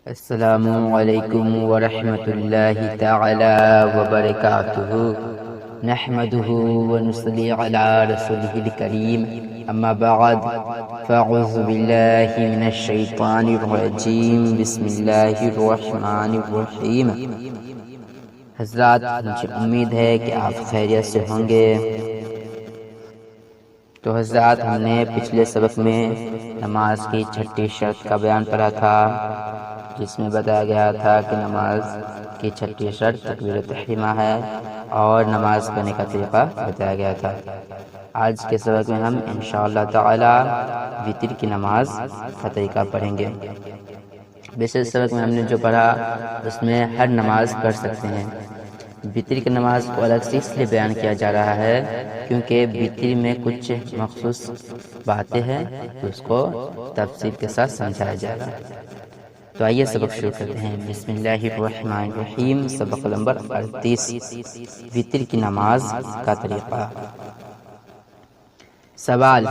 السلام علیکم ورحمۃ اللہ تعالی وبرکاتہ نحمده ونصلي على رسوله الكريم اما بعد فاعوذ باللہ من الشیطان الرجیم بسم اللہ الرحمن الرحیم۔ حضرات، مجھے امید ہے کہ آپ خیریت سے ہوں گے۔ تو حضرات، ہم نے پچھلے سبق میں نماز کی چھٹی شرط کا بیان پڑھا تھا، جس میں بتایا گیا تھا کہ نماز کی چھٹی شرط تکبیر تحریمہ ہے اور نماز پڑھنے کا طریقہ بتایا گیا تھا۔ آج کے سبق میں ہم انشاءاللہ تعالی وتر کی نماز کا طریقہ پڑھیں گے۔ پچھلے سبق میں ہم نے جو پڑھا اس میں ہر نماز پڑھ سکتے ہیں۔ وتر کی نماز کو الگ سے اس لیے بیان کیا جا رہا ہے کیونکہ وتر میں کچھ مخصوص باتیں ہیں تو اس کو تفصیل کے ساتھ سمجھایا جائے گا۔ تو آئیے سبق شروع کرتے ہیں۔ بسم اللہ الرحمن الرحیم۔ سبق نمبر 38، وتر کی نماز کا طریقہ۔ سوال: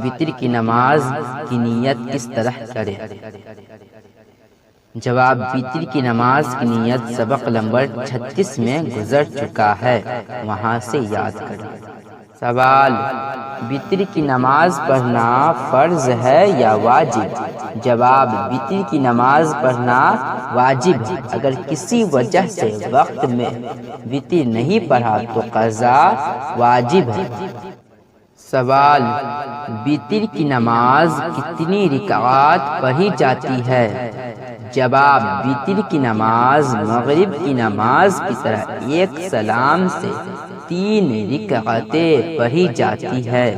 وتر کی نماز کی نیت کس طرح کرے؟ جواب: وتر کی نماز کی نیت سبق نمبر 36 میں گزر چکا ہے، وہاں سے یاد کریں۔ سوال: وتر کی نماز پڑھنا فرض ہے یا واجب؟ جواب: وتر کی نماز پڑھنا واجب ہے۔ اگر کسی وجہ سے وقت میں وتر نہیں پڑھا تو قضا واجب ہے۔ سوال: وتر کی نماز کتنی رکعات پڑھی جاتی ہے؟ جواب: وتر کی نماز مغرب کی نماز کی طرح ایک سلام سے 3 رکعتیں پڑھی جاتی ہے۔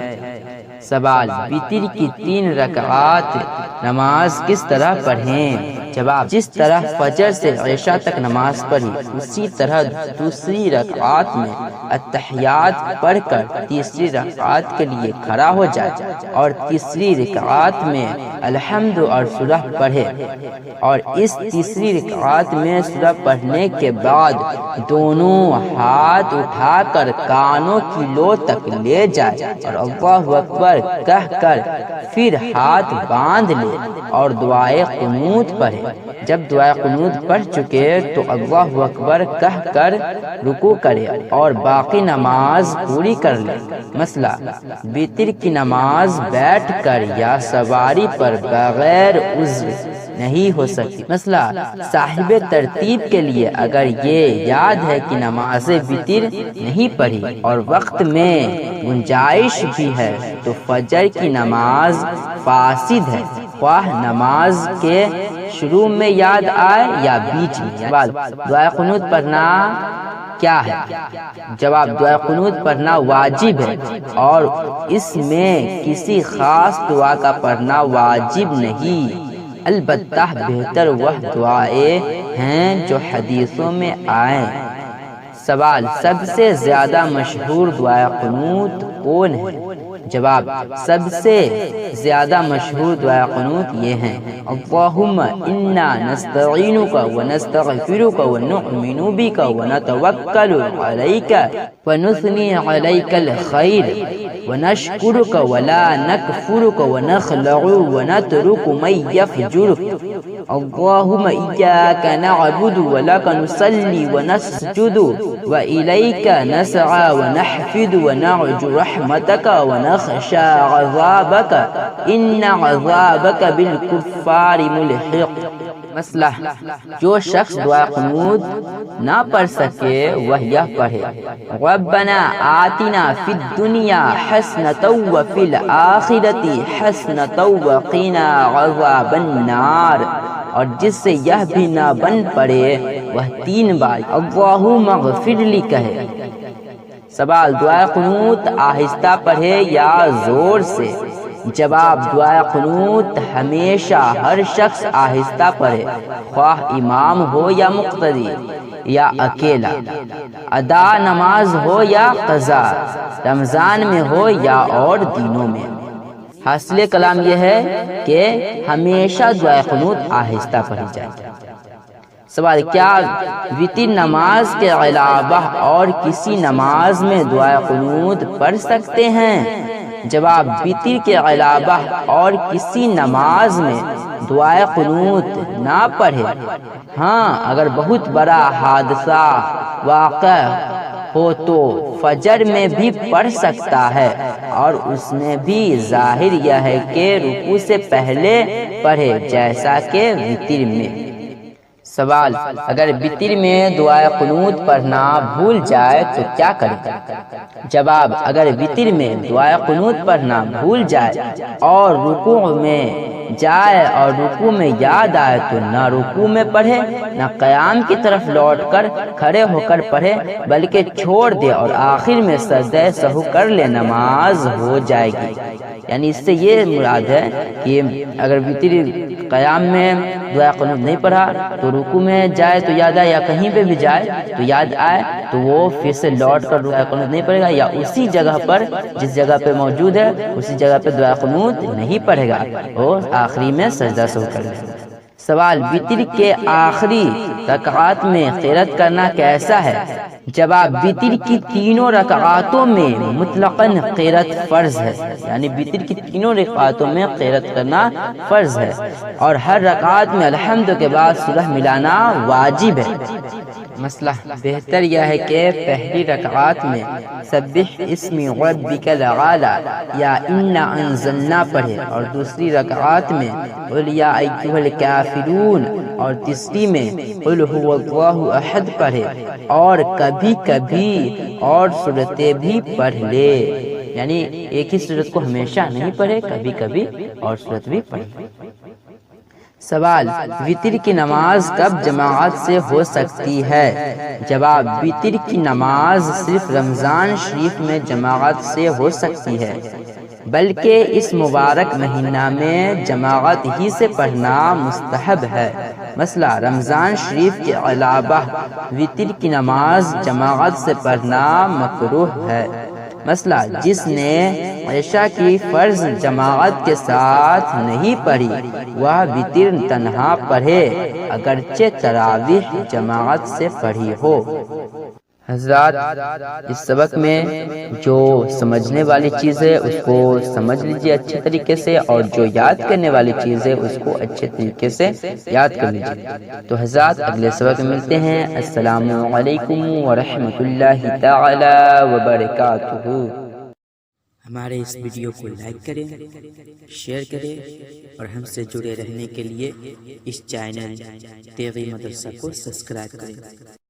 سوال: وتر کی 3 رکعات نماز کس طرح پڑھیں؟ جواب: جس طرح فجر سے عشاء تک نماز پڑھی اسی طرح دوسری رکعات میں التحیات پڑھ کر تیسری رکعت کے لیے کھڑا ہو جائے اور تیسری رکعت میں الحمد اور سورہ پڑھے، اور اس تیسری رکعت میں سورہ پڑھنے کے بعد دونوں ہاتھ اٹھا کر کانوں کی لو تک لے جائے اور اللہ اکبر کہہ کر پھر ہاتھ باندھ لے اور دعائے قنوت پڑھے۔ جب دعائے قنوت پڑھ چکے تو اللہ اکبر کہہ کر رکوع کرے اور باقی نماز پوری کر لے۔ مسئلہ: وتر کی نماز بیٹھ کر یا سواری پر بغیر عذر نہیں ہو سکتی۔ مسئلہ: صاحب ترتیب کے لیے اگر یہ یاد ہے کہ نماز وتر نہیں پڑھی اور وقت میں گنجائش بھی ہے تو فجر کی نماز فاسد ہے، خواہ نماز کے شروع میں یاد آئے یا بیچ میں۔ دعائے قنوت پڑھنا کیا ہے؟ جواب: دعائے قنوت پڑھنا واجب ہے اور اس میں کسی خاص دعا کا پڑھنا واجب نہیں، البتہ بہتر وہ دعائیں ہیں جو حدیثوں میں آئیں۔ سوال: سب سے زیادہ مشہور دعائے قنوت کون ہے؟ جواب: سب سے زیادہ مشہور دعائے قنوت یہ ہیں: اللہم انا نستعینک ونستغفرک ونؤمن بک ونتوکل علیک ونثنی علیک الخیر ونشکرک ولا نکفرک ونخلع ونترک من یفجرک اللہم ایاک نعبد ولک نصلی ونسجد وإلیک نسعى ونحفظ ونرجو رحمتک ونخشى عذابک ان عذابک بالکفار ملحق۔ مسئلہ: جو شخص دعائے قنوت نہ پڑھ سکے وہ یہ پڑھے: ربنا آتنا فی الدنیا حسنۃ وفی الآخرۃ حسنۃ وقنا عذاب النار، اور جس سے یہ بھی نہ بن پڑے وہ 3 بار اللہم اغفر لی کہے۔ سوال: دعائے قنوت آہستہ پڑھے یا زور سے؟ جواب: دعائے قنوت ہمیشہ ہر شخص آہستہ پڑھے، خواہ امام ہو یا مقتدی یا اکیلا، ادا نماز ہو یا قضا، رمضان میں ہو یا اور دنوں میں۔ حاصل کلام یہ ہے کہ ہمیشہ دعائے قنوت آہستہ پڑھی جائے۔ سوال: کیا وتر نماز کے علاوہ اور کسی نماز میں دعائے قنوت پڑھ سکتے ہیں؟ جواب: وتر کے علاوہ اور کسی نماز میں دعائے قنوت نہ پڑھے۔ ہاں اگر بہت بڑا حادثہ واقع ہو تو فجر میں بھی پڑھ سکتا ہے، اور اس میں بھی ظاہر یہ ہے کہ رکوع سے پہلے پڑھے، جیسا کہ وتر میں۔ سوال: اگر وتر میں دعائے قنوت پڑھنا بھول جائے تو کیا کرے؟ جواب: اگر وتر میں دعائے قنوت پڑھنا بھول جائے اور رکوع میں جائے اور رکوع میں یاد آئے تو نہ رکوع میں پڑھے نہ قیام کی طرف لوٹ کر کھڑے ہو کر پڑھے، بلکہ چھوڑ دے اور آخر میں سجدہ سہو کر لے، نماز ہو جائے گی۔ یعنی اس سے یہ مراد ہے کہ اگر وتر قیام میں دعا قنوت نہیں پڑھا تو رکوع میں جائے تو یاد آئے، یا کہیں پہ بھی جائے تو یاد آئے تو وہ پھر سے لوٹ کر دعا قنوت نہیں پڑھے گا، یا اسی جگہ پر جس جگہ پہ موجود ہے اسی جگہ پہ دعا قنوت نہیں پڑھے گا، اور آخری میں سجدہ سہو کر لے گا۔ سوال: وتر کے آخری رکعات میں قرات کرنا کیسا ہے؟ جواب: وتر کی تینوں رکعاتوں میں مطلقاً قرات فرض ہے، یعنی وتر کی تینوں رکعاتوں میں قرات کرنا فرض ہے، اور ہر رکعات میں الحمد کے بعد سورہ ملانا واجب ہے۔ مسئلہ: بہتر یہ ہے کہ پہلی رکعات میں سبح اسم ربک الاعلی یا انا انزلنا پڑھے، اور دوسری رکعات میں قل یا ایھا الکافرون اور تیسری میں قل ھو اللہ احد پڑھے، اور کبھی کبھی اور صورتیں بھی پڑھ لے، یعنی ایک ہی صورت کو ہمیشہ نہیں پڑھے، کبھی کبھی اور صورت بھی پڑھے۔ سوال: وتر کی نماز کب جماعت سے ہو سکتی ہے؟ جواب: وتر کی نماز صرف رمضان شریف میں جماعت سے ہو سکتی ہے، بلکہ اس مبارک مہینہ میں جماعت ہی سے پڑھنا مستحب ہے۔ مسئلہ: رمضان شریف کے علاوہ وتر کی نماز جماعت سے پڑھنا مکروہ ہے۔ مسئلہ: جس نے عشاء کی فرض جماعت کے ساتھ نہیں پڑھی وہ وتر تنہا پڑھے، اگرچہ تراویح جماعت سے پڑھی ہو۔ حضرات، اس سبق میں جو سمجھنے والی چیز ہے اس کو سمجھ لیجئے اچھے طریقے سے، اور جو یاد کرنے والی چیز ہے اس کو اچھے طریقے سے یاد کر لیجئے۔ تو حضرات، اگلے سبق میں ملتے ہیں۔ السلام علیکم ورحمۃ اللہ تعالی وبرکاتہ۔ ہمارے اس ویڈیو کو لائک کریں، شیئر کریں، اور ہم سے جڑے رہنے کے لیے اس چینل تیغی مدرسہ کو سبسکرائب کریں۔